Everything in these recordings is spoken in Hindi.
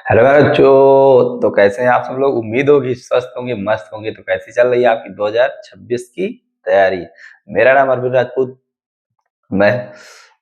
हेलो बच्चों, तो कैसे हैं आप सब लोग। उम्मीद होगी स्वस्थ होंगे, मस्त होंगे। तो कैसी चल रही है आपकी 2026 की तैयारी। मेरा नाम अरविंद राजपूत, मैं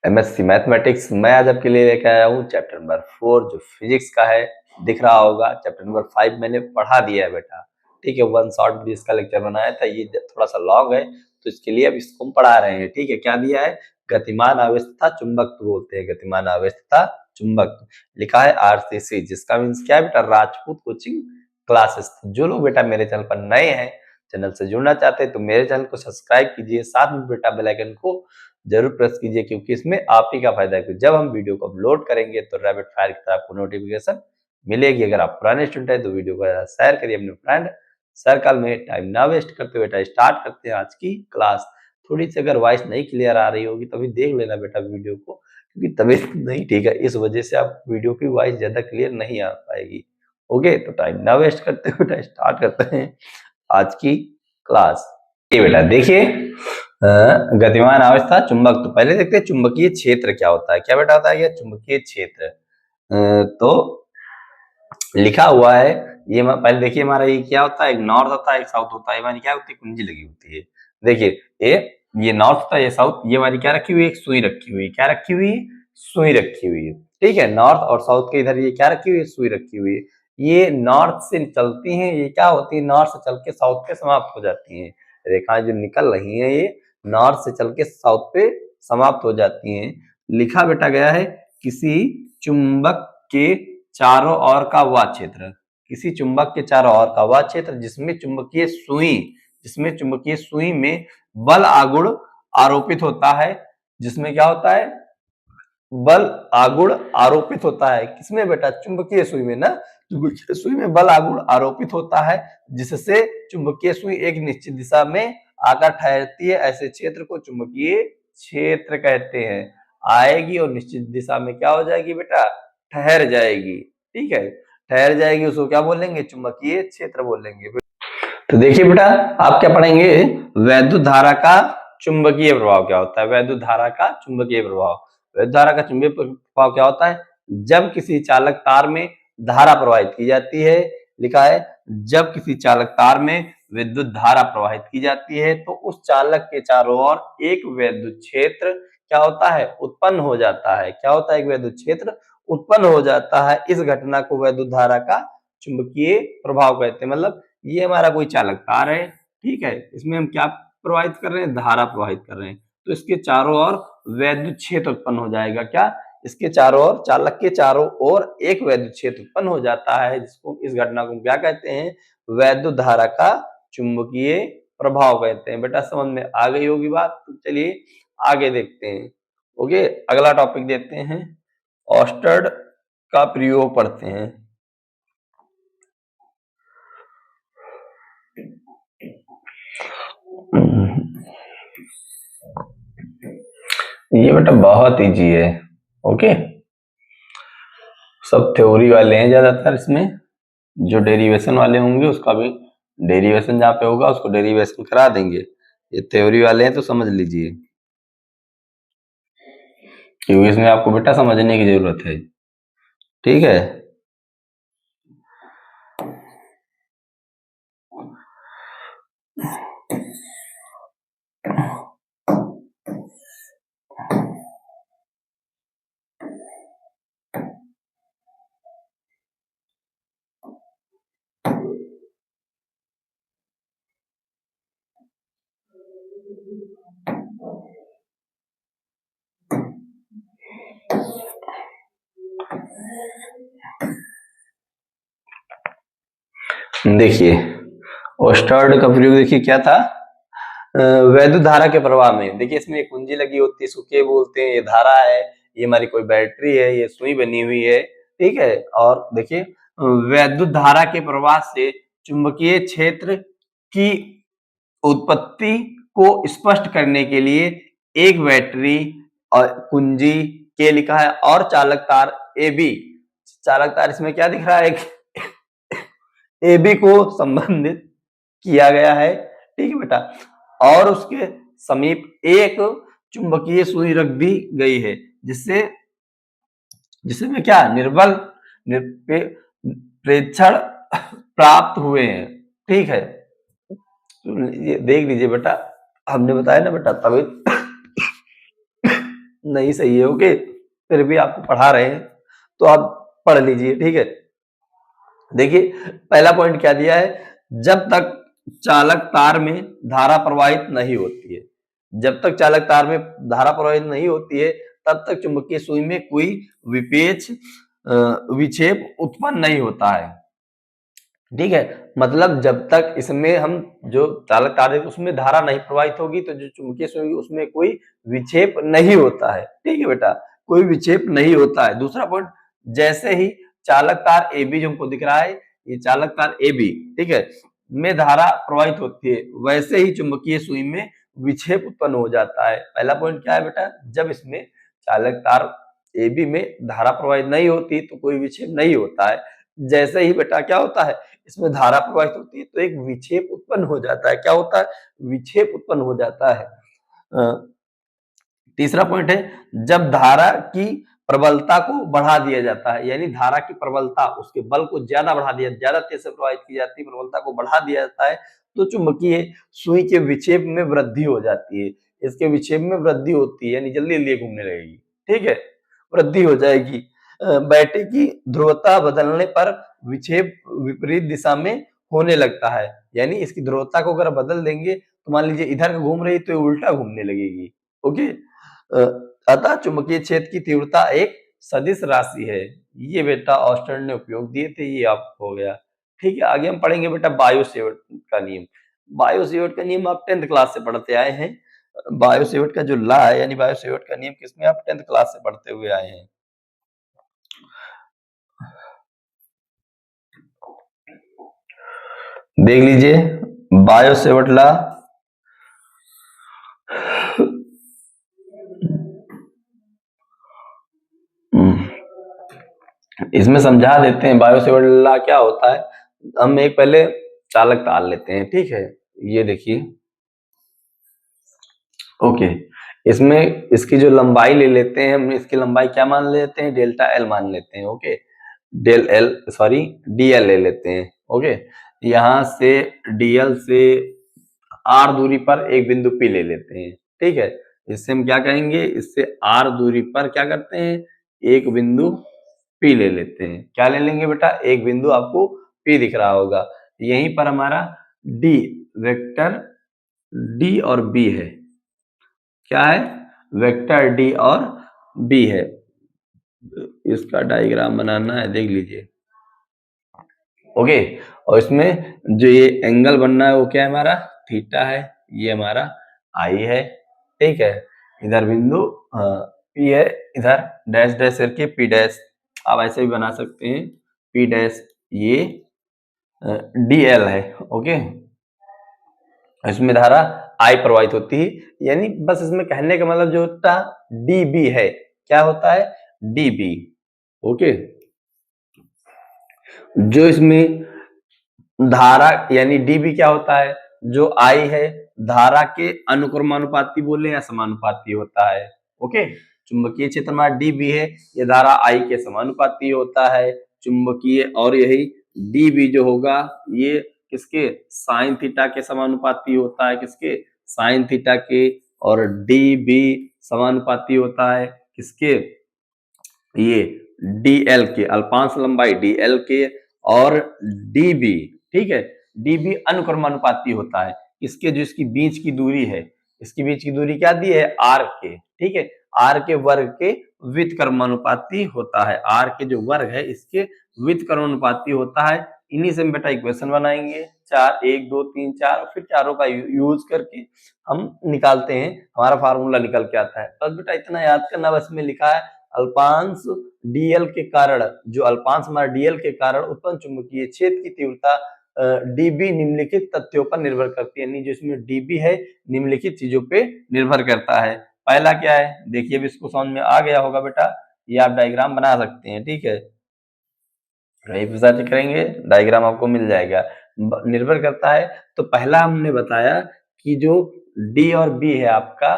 एमएससी मैथमेटिक्स। मैं आज आपके लिए लेकर आया हूँ चैप्टर नंबर 4 जो फिजिक्स का है। दिख रहा होगा चैप्टर नंबर 5 मैंने पढ़ा दिया है बेटा। ठीक है, वन शॉर्ट भी इसका लेक्चर बनाया था, ये थोड़ा सा लॉन्ग है तो इसके लिए अब इसको हम पढ़ा रहे हैं। ठीक है, क्या दिया है? गतिमान आवेश तथा चुंबकत्व बोलते हैं, गतिमान आवेश तथा चुंबकत्व। लिखा है आरसीसी, जिसका मीन्स क्या है बेटा? Rajput coaching classes. जो लोग बेटा मेरे चैनल पर नए हैं, चैनल से जुड़ना चाहते हैं तो मेरे चैनल को सब्सक्राइब कीजिए, साथ में बेटा बेल आइकन को जरूर प्रेस कीजिए, क्योंकि इसमें आप ही का फायदा है कि जब हम वीडियो को अपलोड करेंगे तो रैपिड फायर की तरह आपको नोटिफिकेशन मिलेगी। अगर आप पुराने स्टूडेंट हैं तो वीडियो को शेयर करिए अपने फ्रेंड सर्कल में। टाइम ना वेस्ट करते बेटा स्टार्ट करते हैं आज की क्लास। थोड़ी सी अगर वॉइस नहीं क्लियर आ रही होगी तभी देख लेना बेटा वीडियो को, क्योंकि तबीयत नहीं ठीक है, इस वजह से आप वीडियो की वॉइस ज्यादा क्लियर नहीं आ पाएगी। ओके, तो टाइम ना वेस्ट करते बेटा स्टार्ट करते हैं आज की क्लास। ये बेटा देखिए, गतिमान आवेश था चुंबक। तो पहले देखते हैं चुंबकीय क्षेत्र क्या होता है। क्या बेटा होता है ये चुंबकीय क्षेत्र? तो लिखा हुआ है, ये पहले देखिए हमारा ये क्या होता है, एक नॉर्थ होता है एक साउथ होता है। हमारी क्या होती है? कुंजी लगी होती है। देखिए ये नॉर्थ होता है, ये साउथ। ये हमारी क्या रखी हुई है? एक सुई रखी हुई है। क्या रखी हुई है? सुई रखी हुई है। ठीक है, नॉर्थ और साउथ के इधर ये क्या रखी हुई है? सुई रखी हुई है। ये नॉर्थ से चलती हैं, ये क्या होती है? नॉर्थ से चल के साउथ पे समाप्त हो जाती हैं। रेखाएं जो निकल रही हैं ये नॉर्थ से चल के साउथ पे समाप्त हो जाती हैं। लिखा बेटा गया है किसी चुंबक के चारों ओर का वह क्षेत्र, किसी चुंबक के चारों ओर का वह क्षेत्र जिसमें चुंबकीय सुई में बल आगुण आरोपित होता है। जिसमें क्या होता है? बल आगुण आरोपित होता है। किसमें बेटा? चुंबकीय सुई में ना। चुंबकीय सुई में बल आगुण आरोपित होता है, जिससे चुंबकीय सुई एक निश्चित दिशा में आकर ठहरती है। ऐसे क्षेत्र को चुंबकीय क्षेत्र कहते हैं। आएगी और निश्चित दिशा में क्या हो जाएगी बेटा? ठहर जाएगी। ठीक है, ठहर जाएगी, उसको क्या बोलेंगे? चुंबकीय क्षेत्र बोलेंगे। तो देखिए बेटा, आप क्या पढ़ेंगे? वैद्युत धारा का चुंबकीय प्रभाव क्या होता है? वैद्युत धारा का चुंबकीय प्रभाव। वैद्युत धारा का चुंबकीय प्रभाव क्या होता है? जब किसी चालक तार में धारा प्रवाहित की जाती है। लिखा है जब किसी चालक तार में विद्युत धारा प्रवाहित की जाती है तो उस चालक के चारों ओर एक वैद्युत क्षेत्र क्या होता है? उत्पन्न हो जाता है। क्या होता है? एक वैद्युत क्षेत्र उत्पन्न हो जाता है। इस घटना को वैद्युत धारा का चुंबकीय प्रभाव कहते हैं। मतलब ये हमारा कोई चालक तार है, ठीक है, इसमें हम क्या प्रवाहित कर रहे हैं? धारा प्रवाहित कर रहे हैं। तो इसके चारों ओर वैद्युत क्षेत्र उत्पन्न हो जाएगा। क्या? इसके चारों ओर, चालक के चारों ओर एक वैद्युत क्षेत्र उत्पन्न हो जाता है, जिसको, इस घटना को क्या कहते हैं? वैद्युत धारा का चुंबकीय प्रभाव कहते हैं। बेटा समझ में आ गई होगी बात। तो चलिए आगे देखते हैं। ओके, अगला टॉपिक देखते हैं, ऑस्टर्ड का प्रयोग पढ़ते हैं। ये बेटा बहुत इजी है। ओके, सब थ्योरी वाले हैं ज्यादातर इसमें। जो डेरिवेशन वाले होंगे उसका भी डेरिवेशन जहाँ पे होगा उसको डेरिवेशन करा देंगे। ये थ्योरी वाले हैं तो समझ लीजिए, क्योंकि इसमें आपको बेटा समझने की जरूरत है। ठीक है, देखिए ओस्टर्ड का प्रयोग देखिए क्या था? वैद्युत धारा के प्रवाह में। देखिए इसमें एक कुंजी लगी होती है, इसको क्या बोलते हैं? ये धारा है, ये हमारी कोई बैटरी है, ये सुई बनी हुई है। ठीक है, और देखिए वैद्युत धारा के प्रवाह से चुंबकीय क्षेत्र की उत्पत्ति को स्पष्ट करने के लिए एक बैटरी और कुंजी के लिखा है और चालक तार ए बी। चालक तार इसमें क्या दिख रहा है? ए बी को संबंधित किया गया है। ठीक है बेटा, और उसके समीप एक चुंबकीय सुई रख दी गई है, जिससे जिसमें क्या निर्बल प्रेक्षण प्राप्त हुए हैं, ठीक है। ये देख लीजिए बेटा, हमने बताया ना बेटा, तबीयत नहीं सही है, ओके, फिर भी आपको पढ़ा रहे हैं तो आप पढ़ लीजिए, ठीक है। देखिए पहला पॉइंट क्या दिया है, जब तक चालक तार में धारा प्रवाहित नहीं होती है, जब तक चालक तार में धारा प्रवाहित नहीं होती है तब तक चुंबकीय सुई में कोई विपेच विक्षेप उत्पन्न नहीं होता है, ठीक है। मतलब जब तक इसमें हम जो चालक तार है उसमें धारा नहीं प्रवाहित होगी तो जो चुंबकीय सुई होगी उसमें कोई विक्षेप नहीं होता है, ठीक है बेटा, कोई विक्षेप नहीं होता है। दूसरा पॉइंट, जैसे ही चालक तार ए बी जो हमको दिख रहा है, ये चालक तार ए बी, ठीक है, में धारा प्रवाहित होती है, वैसे ही चुंबकीय सुई में विक्षेप उत्पन्न हो जाता है। पहला पॉइंट क्या है बेटा, जब इसमें चालक तार ए बी में धारा प्रवाहित नहीं होती तो कोई विक्षेप नहीं होता है। जैसे ही बेटा क्या होता है, इसमें धारा प्रवाहित होती है तो एक विक्षेप उत्पन्न हो जाता है। क्या होता है, विक्षेप उत्पन्न हो जाता है। तीसरा पॉइंट है, जब धारा की प्रबलता को बढ़ा दिया जाता है, यानी धारा की प्रबलता, उसके बल को ज्यादा बढ़ा दिया, ज्यादा तेज से प्रवाहित की जाती है, प्रबलता को बढ़ा दिया जाता है तो चुंबकीय सुई के विक्षेप में वृद्धि हो जाती है, इसके विक्षेप में वृद्धि होती है, यानी जल्दी जल्दी घूमने लगेगी, ठीक है, वृद्धि हो जाएगी। बैटरी की ध्रुवता बदलने पर विक्षेप विपरीत दिशा में होने लगता है, यानी इसकी ध्रुवता को अगर बदल देंगे तो मान लीजिए इधर घूम रही तो उल्टा घूमने लगेगी, ओके। अतः चुंबकीय क्षेत्र की तीव्रता एक सदिश राशि है। ये बेटा ऑस्टर्न ने उपयोग दिए थे, ये आप हो गया, ठीक है। आगे हम पढ़ेंगे बेटा बायो सेवर्ट का नियम। बायो सेवर्ट का नियम आप 10th क्लास से पढ़ते आए हैं। बायो सेवर्ट का जो लॉ है, यानी बायो सेवर्ट का नियम किसमें आप 10th क्लास से पढ़ते हुए आए हैं। देख लीजिए बायो सेवर्ट लॉ, इसमें समझा देते हैं बायो सेवर्ट लॉ क्या होता है। हम एक पहले चालक तार लेते हैं, ठीक है, ये देखिए, ओके। इसमें इसकी जो लंबाई ले लेते हैं हम, इसकी लंबाई क्या मान लेते हैं, डेल्टा एल मान लेते हैं, okay, del L sorry D L ले लेते हैं, ओके। यहाँ से डी एल से आर दूरी पर एक बिंदु पी ले लेते हैं, ठीक है। इससे हम क्या कहेंगे, इससे आर दूरी पर क्या करते हैं, एक बिंदु पी ले लेते हैं। क्या ले लेंगे बेटा, एक बिंदु आपको पी दिख रहा होगा, यहीं पर हमारा डी वेक्टर डी और बी है, क्या है, वेक्टर डी और बी है। इसका डायग्राम बनाना है, देख लीजिए, ओके। और इसमें जो ये एंगल बनना है वो क्या है, हमारा थीटा है, ये हमारा आई है, ठीक है। इधर बिंदु पी है, इधर डैश डैश करके पी डैश, आप ऐसे भी बना सकते हैं, पी डैश, ये डी एल है, ओके। इसमें धारा आई प्रवाहित होती है, यानी बस इसमें कहने का मतलब जो होता है डी बी है, क्या होता है, डी बी, ओके। जो इसमें धारा यानी डीबी क्या होता है, जो आई है धारा के अनुक्रमानुपाती बोले या समानुपाती होता है, ओके। चुंबकीय क्षेत्र हमारा डीबी है, ये धारा आई के समानुपाती होता है चुंबकीय, और यही डीबी जो होगा ये किसके, साइन थीटा के समानुपाती होता है, किसके, साइन थीटा के। और डीबी समानुपाती होता है किसके, ये डीएल के, अल्पांश लंबाई डीएल के, और डीबी, ठीक है, डीबी अनुक्रमानुपाती होता है इसके, जो इसकी बीच की दूरी है, इसकी बीच की दूरी क्या दी है, आर के, ठीक है, आर के वर्ग के व्युत्क्रमानुपाती होता है, आर के जो वर्ग है इसके व्युत्क्रमानुपाती होता है। इन्हीं से हम बेटा इक्वेशन बनाएंगे, चार, 1 2 3 4, फिर चारों का यूज करके हम निकालते हैं, हमारा फार्मूला निकल के आता है। बस बेटा इतना याद करना, बस में लिखा है अल्पांश डीएल के कारण, जो अल्पांश हमारा डीएल के कारण उत्पन्न चुंबकीय क्षेत्र की तीव्रता डीबी निम्नलिखित तथ्यों पर निर्भर करती है, यानी जो इसमें डीबी है निम्नलिखित चीजों पे निर्भर करता है। पहला क्या है, देखिए अब इसको समझ में आ गया होगा बेटा, ये आप डायग्राम बना सकते हैं, ठीक है, कहीं पे सर्च करेंगे डायग्राम आपको मिल जाएगा। निर्भर करता है, तो पहला हमने बताया कि जो डी और बी है आपका,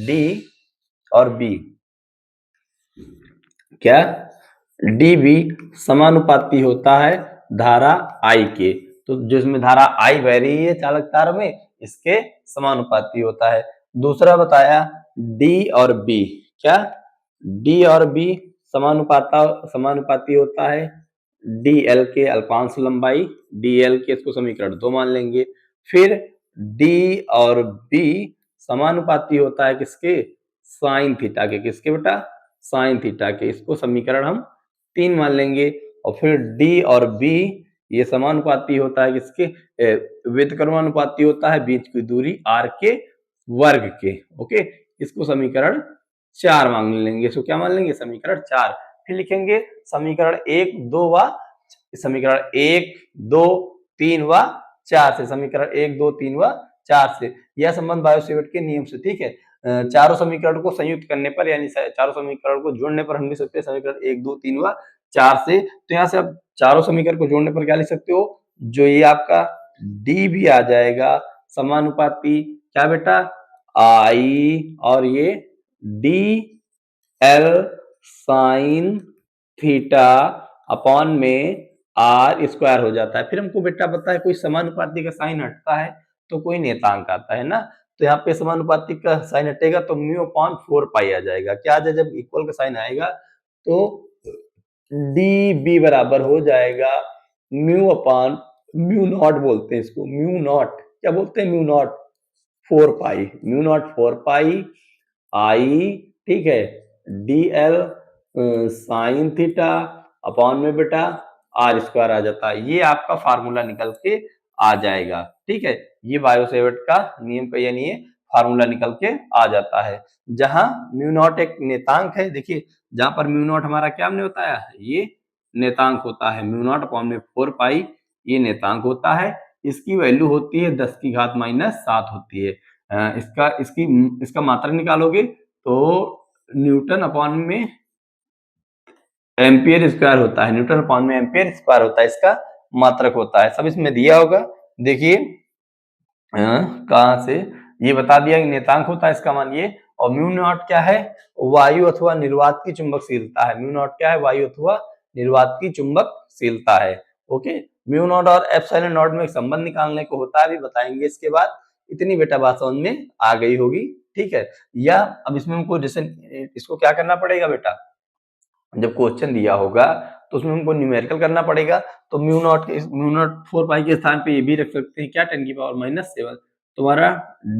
डी और बी क्या, डीबी समानुपाती होता है धारा आई के। तो जिसमें धारा आई बह रही है चालक तार में, इसके समानुपाती होता है। दूसरा बताया डी और बी, क्या डी और बी समानुपाती होता है डी एल के अल्पांश लंबाई, डी एल के, इसको समीकरण 2 मान लेंगे। फिर डी और बी समानुपाती होता है किसके, साइन थीटा के, किसके बेटा, साइन थीटा के, इसको समीकरण हम 3 मान लेंगे। और फिर डी और बी ये समानुपाती होता है किसके, व्युत्क्रमानुपाती होता है बीच की दूरी आर के वर्ग के, ओके, इसको समीकरण 4 मान लेंगे। इसको क्या मान लेंगे, समीकरण 4। फिर लिखेंगे समीकरण 1, 2 व समीकरण 1, 2, 3 व 4 से, समीकरण 1, 2, 3 व 4 से। यह संबंध बायो-सेवर्ट के नियम से, ठीक है। चारों समीकरण को संयुक्त करने पर, यानी चारों समीकरण को जोड़ने पर हम लिख सकते हैं समीकरण 1, 2, 3 व 4 से। तो यहाँ से आप चारों समीकरण को जोड़ने पर क्या लिख सकते हो, जो ये आपका डी भी आ जाएगा समानुपाती, क्या बेटा, आई, और ये D L sine theta upon में आर स्क्वायर हो जाता है। फिर हमको बेटा पता है कोई समानुपाती का साइन हटता है तो कोई नेतांक आता है ना, तो यहाँ पे समानुपाती का साइन हटेगा तो म्यू अपॉन 4 पाई आ जाएगा। क्या आ जाए, जब इक्वल का साइन आएगा तो डी बी बराबर हो जाएगा म्यू अपॉन, म्यू नॉट बोलते हैं इसको, म्यू नॉट, क्या बोलते हैं, म्यू नॉट 4 पाई, म्यू नॉट 4 पाई आई, ठीक है, D L sine theta upon में बेटा आर स्क्वायर आ जाता है। ये आपका फार्मूला निकल के आ जाएगा, ठीक है। ये बायो-सेवर्ट का नियम का यानी ये फार्मूला निकल के आ जाता है। जहां म्यू नॉट एक नेतांक है, देखिए जहां पर म्यू नॉट हमारा क्या हमने बताया, ये नेतांक होता है, म्यू नॉट अपॉन में 4 पाई ये नेतांक होता है। इसकी वैल्यू होती है 10 की घात -7 होती है। इसका मात्रक निकालोगे तो न्यूटन अपॉन में एम्पियर स्क्वायर होता है, न्यूटन अपॉन में एम्पियर स्क्वायर होता है, इसका मात्रक होता है। सब इसमें दिया होगा, देखिए कहां से ये बता दिया कि नेतांक होता है इसका मान ये। और म्यू नॉट क्या है, वायु अथवा निर्वात की चुंबकशीलता है। म्यू नॉट क्या है, वायु अथवा निर्वात की चुंबकशीलता है, ओके। म्यू नॉट और एप्सिलॉन नॉट में एक संबंध निकालने को होता है, अभी बताएंगे इसके बाद। इतनी बेटा बात समझ में आ गई होगी, ठीक है। या अब इसमें हमको जैसे इसको क्या करना पड़ेगा बेटा, जब क्वेश्चन दिया होगा तो उसमें हमको न्यूमेरिकल करना पड़ेगा। तो म्यू नॉट 4 पाई के स्थान पे ये भी रख सकते हैं, क्या, 10 की पावर -7। तुम्हारा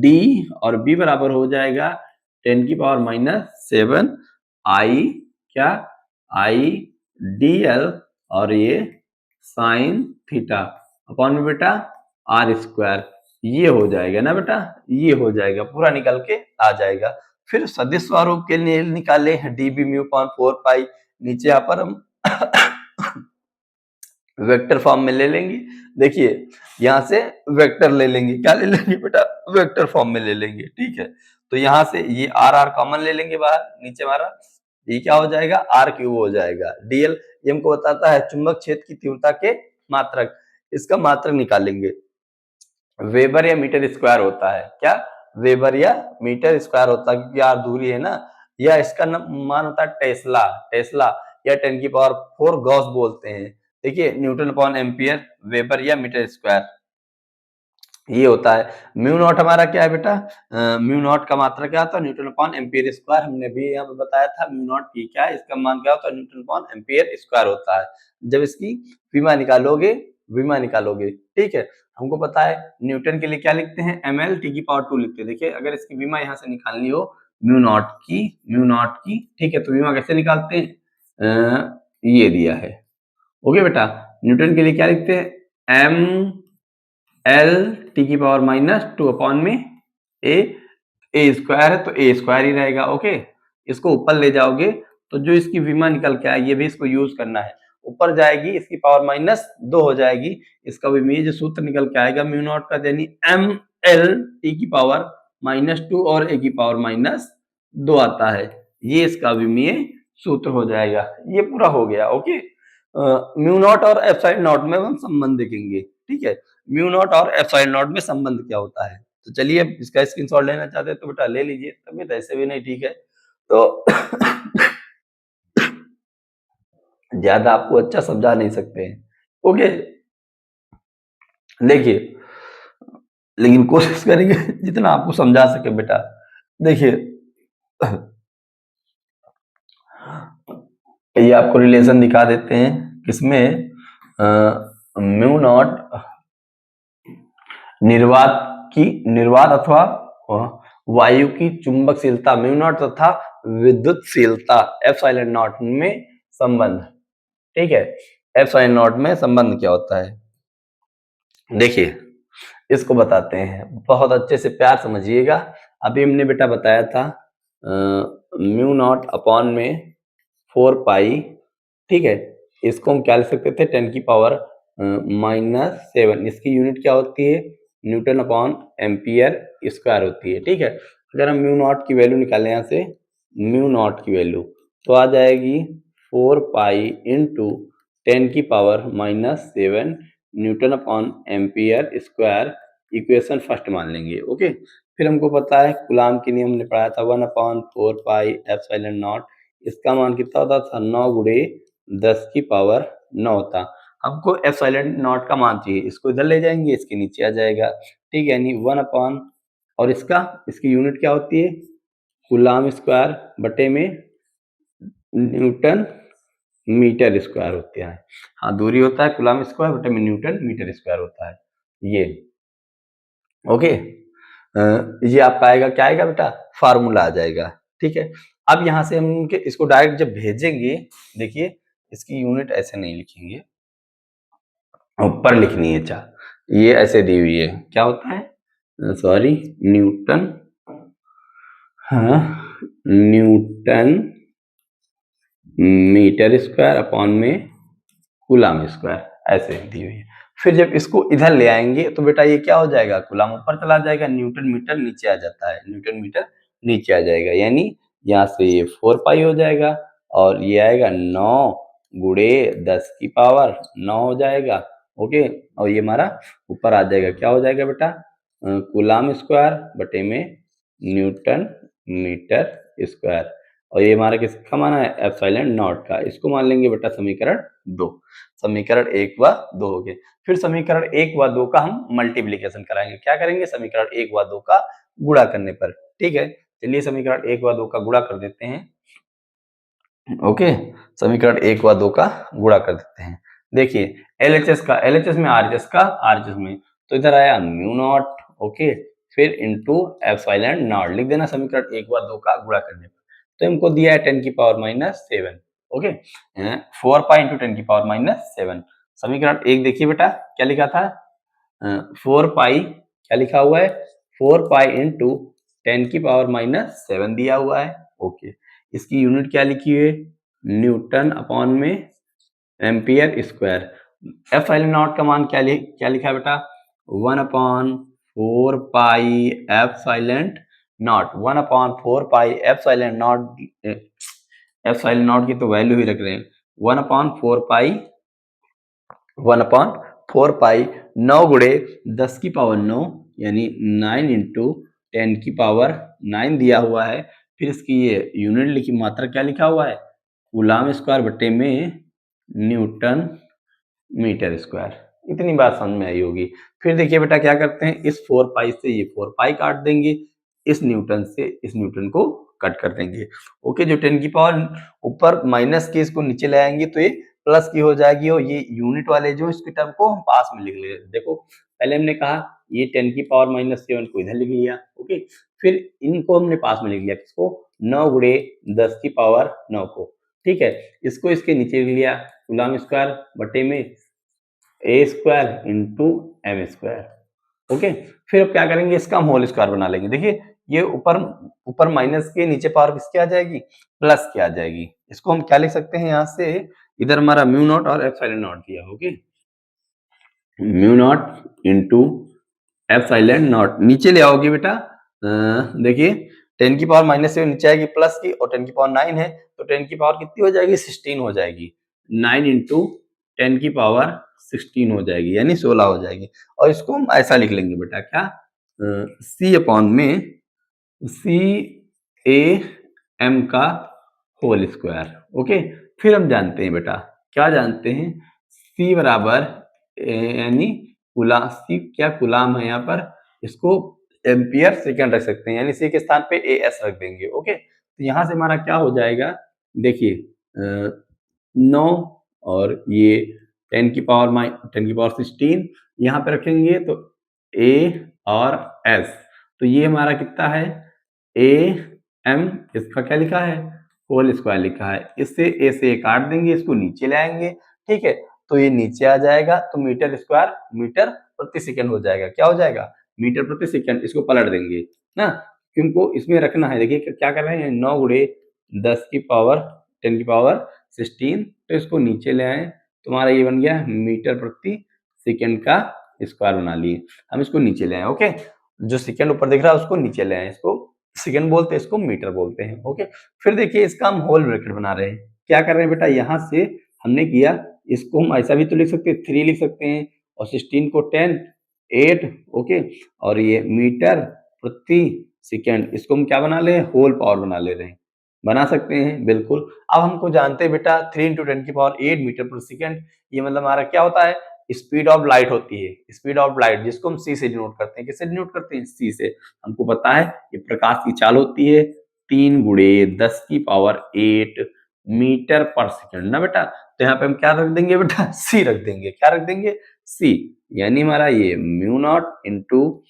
डी और बी बराबर हो जाएगा 10 की पावर -7 आई, क्या, आई डी एल, और ये साइन थीटा अपॉन में बेटा आर स्क्वायर। ये हो जाएगा ना बेटा, ये हो जाएगा, पूरा निकल के आ जाएगा। फिर सदिश स्वरूप के लिए निकाले डी बी म्यू अपॉन 4 पाई, नीचे यहाँ पर हम वेक्टर फॉर्म में ले लेंगे। देखिए यहां से वेक्टर ले लेंगे, क्या ले लेंगे बेटा, वेक्टर फॉर्म में ले लेंगे, ठीक है। तो यहां से ये आर आर कॉमन ले लेंगे बाहर, नीचे हमारा ये क्या हो जाएगा, आर क्यूब हो जाएगा। डीएल ये हमको बताता है चुंबक क्षेत्र की तीव्रता के मात्रक, इसका मात्रक निकालेंगे, वेबर या मीटर स्क्वायर होता है, क्या, वेबर या मीटर स्क्वायर होता है, क्योंकि आर दूरी है ना। या इसका मान होता है टेस्ला, टेस्ला या 10 की पावर 4 गॉस बोलते हैं। देखिए न्यूटन अपॉन एम्पियर, वेबर या मीटर स्क्वायर ये होता है। म्यू नॉट हमारा क्या है बेटा, म्यू नॉट का मात्रा क्या होता है, न्यूटन अपॉन एम्पियर स्क्वायर, हमने भी यहाँ पे बताया था। म्यू नॉट की क्या है, इसका मान क्या होता है, न्यूटन अपॉन एम्पियर स्क्वायर होता है। जब इसकी विमा निकालोगे, विमा निकालोगे, ठीक है, हमको पता है न्यूटन के लिए क्या लिखते हैं, ml t की पावर 2 लिखते हैं। देखिए अगर इसकी विमा यहाँ से निकालनी हो म्यू नॉट की, ठीक है, तो विमा कैसे निकालते हैं, ये दिया है, ओके बेटा। न्यूटन के लिए क्या लिखते हैं, एम एल टी की पावर -2 अपॉन में ए स्क्वायर है तो ए स्क्वायर ही रहेगा, ओके। इसको ऊपर ले जाओगे तो जो इसकी विमा निकल के आएगी, ये भी इसको यूज करना है, ऊपर जाएगी इसकी पावर -2 हो जाएगी, इसका विमीय जो सूत्र निकल के आएगा म्यू नॉट का, यानी एम एल टी की पावर -2 और ए की पावर -2 आता है, ये इसका विमीय सूत्र हो जाएगा। ये पूरा हो गया, ओके। म्यू नॉट और एप्सिलॉन नॉट में हम संबंध देखेंगे, ठीक है। म्यू नॉट और एप्सिलॉन नॉट में संबंध क्या होता है, तो चलिए इसका स्क्रीनशॉट लेना चाहते हैं तो बेटा ले लीजिए, तबीयत ऐसे भी नहीं ठीक है तो ज्यादा आपको अच्छा समझा नहीं सकते हैं। ओके, देखिए, लेकिन कोशिश करेंगे जितना आपको समझा सके बेटा। देखिए, ये आपको रिलेशन दिखा देते हैं किसमें, म्यू नॉट निर्वात निर्वात अथवा वायु की चुंबकशीलता म्यू नॉट तथा विद्युतशीलता एप्सिलॉन नॉट में संबंध। ठीक है, एप्सिलॉन नॉट में संबंध क्या होता है, देखिए इसको बताते हैं, बहुत अच्छे से प्यार समझिएगा। अभी हमने बेटा बताया था म्यू नॉट अपॉन में 4 पाई, ठीक है, इसको हम क्या लिख सकते थे, 10⁻⁻⁻⁷। इसकी यूनिट क्या होती है, न्यूटन अपॉन एम्पियर स्क्वायर होती है। ठीक है, अगर हम म्यू नॉट की वैल्यू निकालें यहाँ से, म्यू नॉट की वैल्यू तो आ जाएगी 4 pi into 10⁻⁻⁷ Newton upon ampere square, equation first मान लेंगे। ओके, फिर हमको पता है कूलाम के नियम ने पढ़ाया था 1/4 पाई एप्सिलॉन नॉट, इसका मान कितना होता था, 9 गुणे 10⁻⁹ था। हमको एप्सिलॉन नॉट का मान चाहिए, इसको इधर ले जाएंगे, इसके नीचे आ जाएगा। ठीक है, यानी 1 अपॉन, और इसकी यूनिट क्या होती है, कूलाम स्क्वायर बटे में न्यूटन मीटर स्क्वायर होते हैं। हाँ, दूरी होता है कूलाम स्क्वायर बटे में न्यूटन मीटर स्क्वायर होता है ये। ओके, ये आपका आएगा, क्या आएगा बेटा, फार्मूला आ जाएगा। ठीक है, अब यहाँ से हम इसको डायरेक्ट जब भेजेंगे, देखिए इसकी यूनिट ऐसे नहीं लिखेंगे, ऊपर लिखनी है। अच्छा, ये ऐसे दी हुई है, क्या होता है, सॉरी, न्यूटन, हाँ, न्यूटन मीटर स्क्वायर अपॉन में कूलाम स्क्वायर ऐसे दी हुई है। फिर जब इसको इधर ले आएंगे तो बेटा ये क्या हो जाएगा, कूलाम ऊपर चला जाएगा, न्यूटन मीटर नीचे आ जाता है, न्यूटन मीटर नीचे आ जाएगा, यानी यहाँ से ये 4 पाई हो जाएगा और ये आएगा 9 गुणे 10⁻⁹ हो जाएगा। ओके, और ये हमारा ऊपर आ जाएगा, क्या हो जाएगा बेटा, कूलाम स्क्वायर बटे में न्यूटन मीटर स्क्वायर, और ये हमारा किसका माना है, एप्सिलॉन नॉट का। इसको मान लेंगे बेटा समीकरण 2। समीकरण 1 व 2 हो गए। फिर समीकरण 1 व 2 का हम मल्टीप्लीकेशन कराएंगे, क्या करेंगे, समीकरण 1 व 2 का गुणा करने पर। ठीक है, चलिए समीकरण 1 व 2 का गुणा कर देते हैं। ओके, समीकरण 1 व 2 का गुणा कर देते हैं। देखिए एलएचएस में आरएचएस में, तो इधर आया म्यू नॉट, ओके, फिर इंटू एप्सिलॉन नॉट लिख देना समीकरण 1 व 2 का गुणा करने पर। तो हमको दिया है 10⁻⁻⁷। Okay, 4 pi into 10⁻⁻⁷। समीकरण 1 देखिए बेटा क्या लिखा था, 4 पाई, क्या लिखा हुआ है, 4 पाई इंटू 10⁻⁻⁷ दिया हुआ है। ओके, इसकी यूनिट क्या लिखी है, न्यूटन अपॉन में एम्पियर स्क्वायर। एप्सिलॉन नॉट का मान क्या लिखा है बेटा, 1/4 pi epsilon not, 1/4 pi epsilon not, epsilon not की तो वैल्यू ही रख रहे हैं, 1/4 पाई 9 गुणे 10⁻⁹, यानी 9 इंटू 10⁻⁹ दिया हुआ है। फिर इसकी ये यूनिट लिखी, मात्रा क्या लिखा हुआ है, कूलाम स्क्वायर बटे में न्यूटन मीटर स्क्वायर। इतनी बात समझ में आई होगी। फिर देखिए बेटा क्या करते हैं, इस 4 पाई से ये 4 पाई काट देंगे, इस न्यूटन से इस न्यूटन को कट कर देंगे। ओके, जो 10 की पावर ऊपर माइनस के इसको नीचे ले आएंगे तो ये प्लस की हो जाएगी, और ये यूनिट वाले जो इसके टर्म को हम पास में लिख ले। देखो पहले हमने कहा ये 10⁻⁻⁷ को इधर लिख लिया। ओके, फिर इनको हमने पास में लिख लिया, किसको, 9 गुणे 10⁻⁹ को। ठीक है, इसको इसके नीचे लिख लिया, कूलाम स्क्वायर बटे में a square into m square. Okay, फिर अब क्या करेंगे, इसका हम होल स्क्वायर बना लेंगे। देखिए ये ऊपर माइनस के नीचे पावर किसकी आ जाएगी, प्लस की आ जाएगी। इसको हम क्या लिख सकते हैं, यहाँ से इधर हमारा म्यू नॉट और एप्सिलॉन नॉट दिया। Okay, mu naught into epsilon not, नीचे ले आओगे बेटा, देखिए 10⁻⁻⁷ नीचे आएगी प्लस की, और 10⁻⁹ है तो 10 की पावर कितनी हो जाएगी, 16 हो जाएगी। 9 इंटू 10⁻16 हो जाएगी, यानी 16 हो जाएगी। और इसको हम ऐसा लिख लेंगे बेटा, क्या, सी अपॉन में सी ए एम का होल स्क्वायर। ओके, फिर हम जानते हैं बेटा क्या जानते हैं, सी बराबर यानी सी क्या कुलाम है यहाँ पर, इसको एम्पियर सेकंड रख सकते हैं, यानी सी के स्थान पे एस रख देंगे। ओके, तो यहाँ से हमारा क्या हो जाएगा, देखिए 9 और ये 10 की पावर 16 यहाँ पे रखेंगे तो ए और एस, तो ये हमारा कितना है, ए एम, इसका क्या लिखा है, होल स्क्वायर लिखा है, इससे ए से ए काट देंगे, इसको नीचे ले आएंगे। ठीक है, तो ये नीचे आ जाएगा, तो मीटर स्क्वायर मीटर प्रति सेकंड हो जाएगा। क्या हो जाएगा, मीटर प्रति सेकंड। इसको पलट देंगे ना, क्योंकि इसमें रखना है। देखिए क्या कर रहे हैं, 9 गुणे 10 की पावर 16, तो इसको नीचे ले आए, तुम्हारा ये बन गया मीटर प्रति सेकंड का स्क्वायर बना लिए। हम इसको नीचे ले आए। ओके, जो सेकंड ऊपर दिख रहा है उसको नीचे ले आए, इसको सेकंड बोलते हैं, इसको मीटर बोलते हैं। ओके, फिर देखिए इसका हम होल ब्रैकेट बना रहे हैं। क्या कर रहे हैं बेटा, यहाँ से हमने किया, इसको हम ऐसा भी तो लिख सकते हैं, 3 लिख सकते हैं, और 16 को 10 8। ओके, और ये मीटर प्रति सेकंड, इसको हम क्या बना ले, होल पावर बना ले रहे हैं। बना सकते हैं बिल्कुल। अब हमको जानते हैं बेटा 3 × 10⁸ मीटर पर सेकंड, ये मतलब हमारा क्या होता है, स्पीड ऑफ लाइट होती है। स्पीड ऑफ लाइट जिसको हम सी से डिनोट करते हैं। किससे डिनोट करते हैं, सी से। हमको पता है ये प्रकाश की चाल होती है 3 × 10⁸ मीटर पर सेकंड ना बेटा। तो यहाँ पे हम क्या रख देंगे बेटा, सी रख देंगे। क्या रख देंगे, सी, यानी हमारा ये mu naught into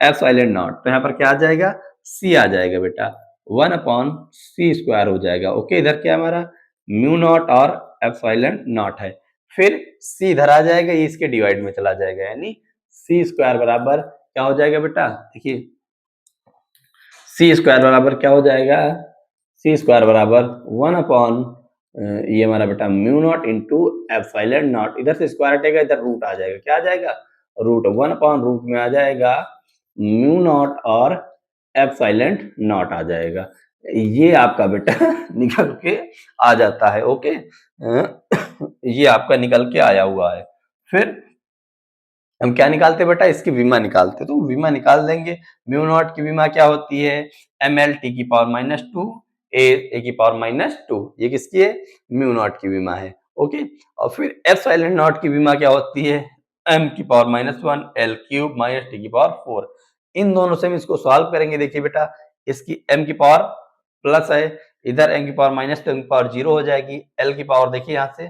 epsilon not. तो यहाँ पर क्या आ जाएगा, सी आ जाएगा बेटा, 1/c² हो जाएगा। ओके, इधर क्या हमारा म्यू नॉट और एप्सिलॉन नॉट है, फिर सी इधर आ जाएगा, ये इसके डिवाइड में चला जाएगा, यानी c² बराबर क्या हो जाएगा बेटा, देखिए c² बराबर क्या हो जाएगा, c² बराबर 1/ ये हमारा बेटा mu naught into epsilon not. इधर से स्क्वायर हटेगा, इधर रूट आ जाएगा। क्या आ जाएगा, रूट। 1/रूट में आ जाएगा म्यू नॉट और एप्सिलॉन नॉट आ जाएगा। ये आपका बेटा निकल के आ जाता है। ओके, ये आपका निकल के आया हुआ है। फिर हम क्या निकालते बेटा, इसकी विमा निकालते, तो विमा निकाल देंगे। म्यू नॉट की विमा क्या होती है, ml(t⁻²) a⁻²। ये किसकी है, म्यू नॉट की विमा है। ओके, और फिर एप्सिलॉन नॉट की विमा क्या होती है, m⁻⁻1 l³ - t⁴। इन दोनों से हम इसको सॉल्व करेंगे। देखिए बेटा, इसकी m की पावर प्लस है, इधर m की पावर माइनस, तो m की पावर 0 हो जाएगी। l की पावर देखिए यहाँ से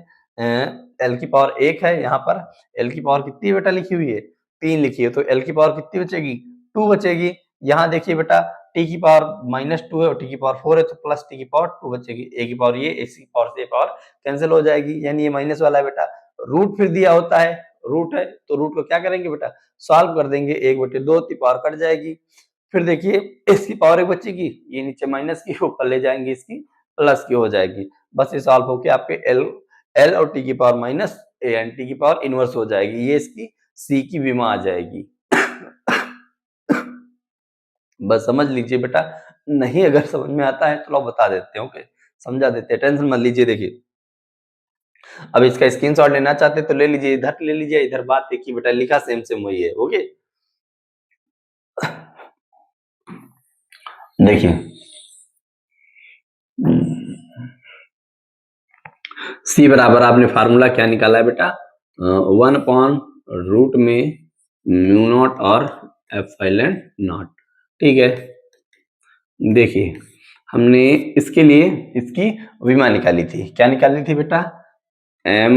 l की पावर 1 है, यहाँ पर l की पावर कितनी बेटा लिखी हुई है, 3 लिखी है, तो l की पावर कितनी बचेगी, 2 बचेगी। यहाँ देखिए बेटा t की पावर -2 है और t की पावर 4 है, तो प्लस t की पावर 2 बचेगी। a की पावर ये, a की पावर से पावर कैंसिल हो जाएगी, यानी ये माइनस वाला है बेटा। रूट फिर दिया होता है, रूट है तो रूट को क्या करेंगे बेटा, सॉल्व कर देंगे। 1/2 की पावर कट जाएगी। फिर देखिए इसकी पावर 1 बचेगी, ये नीचे माइनस की ऊपर ले जाएंगे, इसकी प्लस की हो जाएगी। बस ये सॉल्व होके आपके एल और टी की power minus A N T की पावर इनवर्स हो जाएगी। ये इसकी सी की विमा आ जाएगी। बस समझ लीजिए बेटा, नहीं अगर समझ में आता है तो लोग बता देते हैं। ओके, समझा देते हैं, टेंशन मत लीजिए। देखिए अब इसका स्क्रीनशॉट लेना चाहते तो ले लीजिए, इधर ले लीजिए, इधर बात देखिए बेटा, लिखा सेम सेम वही है। ओके, देखिए सी बराबर आपने फार्मूला क्या निकाला है बेटा, 1/रूट में म्यू नॉट और एप्सिलॉन नॉट। ठीक है, देखिए हमने इसके लिए इसकी विमा निकाली थी। क्या निकाली थी बेटा, m,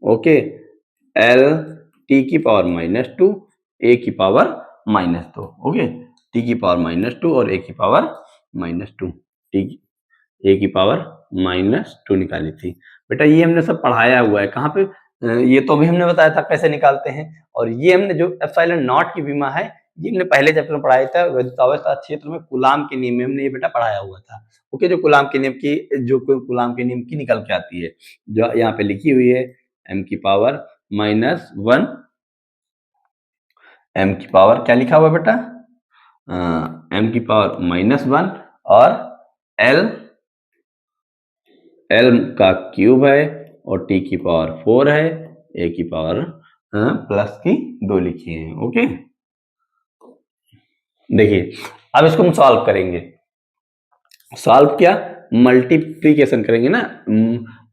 ओके, l t की पावर -2 a की पावर -2। ओके, t की पावर -2 और a की पावर -2, a की पावर -2 निकाली थी बेटा। ये हमने सब पढ़ाया हुआ है कहाँ पे, ये तो अभी हमने बताया था कैसे निकालते हैं। और ये हमने जो एप्सिलॉन नॉट की विमा है, ये हमने पहले चैप्टर में पढ़ाया था, वैद्युतावस्था क्षेत्र में कूलाम के नियम में हमने ये बेटा पढ़ाया हुआ था। ओके, जो कूलाम के नियम की निकल के आती है, जो यहाँ पे लिखी हुई है, m की पावर -1, m की पावर क्या लिखा हुआ है बेटा, m की पावर -1 और l का क्यूब है और t की पावर 4 है, a की पावर प्लस की 2 लिखी है। ओके, देखिए अब इसको हम सॉल्व करेंगे। सॉल्व क्या, मल्टीप्लीकेशन करेंगे ना,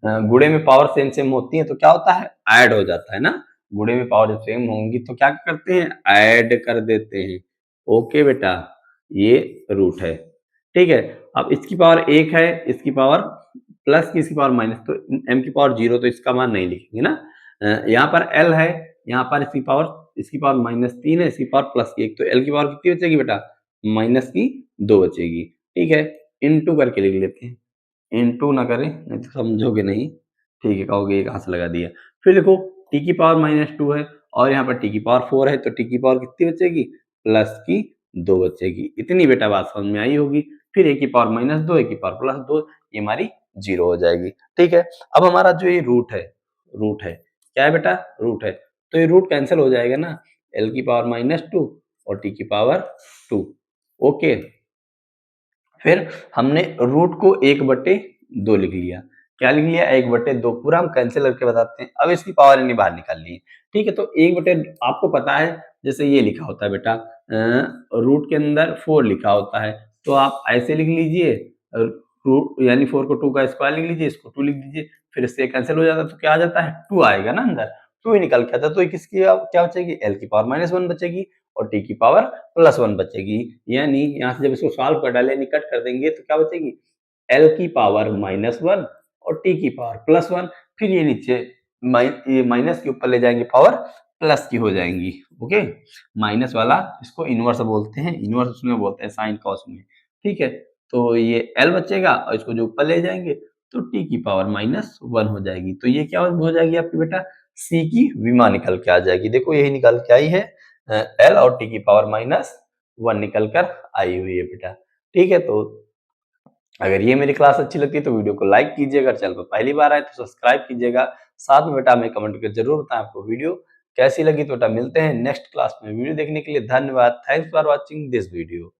गुणे में पावर सेम सेम होती है तो क्या होता है, ऐड हो जाता है ना। गुणे में पावर जब सेम होंगी तो क्या करते हैं, ऐड कर देते हैं। ओके बेटा, ये रूट है, ठीक है। अब इसकी पावर 1 है, इसकी पावर प्लस की, इसकी पावर माइनस, तो m की पावर 0 तो इसका मान नहीं लिखेंगे ना। यहाँ पर l है, यहाँ पर इसकी पावर -3 है, इसकी पावर प्लस की 1, तो l की पावर कितनी बचेगी बेटा, माइनस की 2 बचेगी, ठीक है। इनटू करके लिख लेते हैं, इनटू ना करें नहीं तो समझोगे नहीं, ठीक है, कहोगे ये कहाँ से लगा दिया। फिर देखो t की पावर -2 है और यहाँ पर t की पावर 4 है, तो t की पावर कितनी बचेगी, प्लस की 2 बचेगी। इतनी बेटा बात समझ में आई होगी। फिर a की पावर -2, a की पावर +2, ये हमारी 0 हो जाएगी, ठीक है। अब हमारा जो ये रूट है, क्या है बेटा, रूट है, तो ये रूट कैंसिल हो जाएगा ना, l की पावर -2 और t की पावर 2, ओके। फिर हमने रूट को 1/2 लिख लिया। क्या लिख लिया, 1/2, पूरा हम कैंसिल करके बताते हैं। अब इसकी पावर यानी बाहर निकाल ली, ठीक है। तो 1/, आपको पता है जैसे ये लिखा होता है बेटा, रूट के अंदर 4 लिखा होता है, तो आप ऐसे लिख लीजिए, रूट यानी 4 को 2 का स्क्वायर लिख लीजिए, इसको 2 लिख दीजिए, फिर इससे कैंसिल हो जाता है, तो क्या आ जाता है, 2 आएगा ना अंदर, 2 ही निकल के आता है। तो किसकी क्या बचेगी, l की पावर -1 बचेगी और t की पावर +1 बचेगी। यानी यहाँ से जब इसको सॉल्व कर डालें, कट कर देंगे तो क्या बचेगी, l की पावर -1 और t की पावर +1। फिर ये नीचे ये माइनस के ऊपर ले जाएंगे, पावर प्लस की हो जाएंगी, ओके। माइनस वाला इसको इनवर्स बोलते हैं, इनवर्स उसमें बोलते हैं साइन कॉस में, ठीक है। तो ये l बचेगा और इसको जो ऊपर ले जाएंगे तो t की पावर -1 हो जाएगी। तो ये क्या हो जाएगी आपकी बेटा, c की विमा निकल के आ जाएगी। देखो यही निकल के आई है, l और t की पावर -1 निकल कर आई हुई है बेटा, ठीक है। तो अगर ये मेरी क्लास अच्छी लगती है तो वीडियो को लाइक कीजिएगा, चैनल पर पहली बार आए तो सब्सक्राइब कीजिएगा। साथ में बेटा हमें कमेंट करके जरूर बताएं आपको वीडियो कैसी लगी। तो बेटा मिलते हैं नेक्स्ट क्लास में। वीडियो देखने के लिए धन्यवाद। Thanks for watching this video.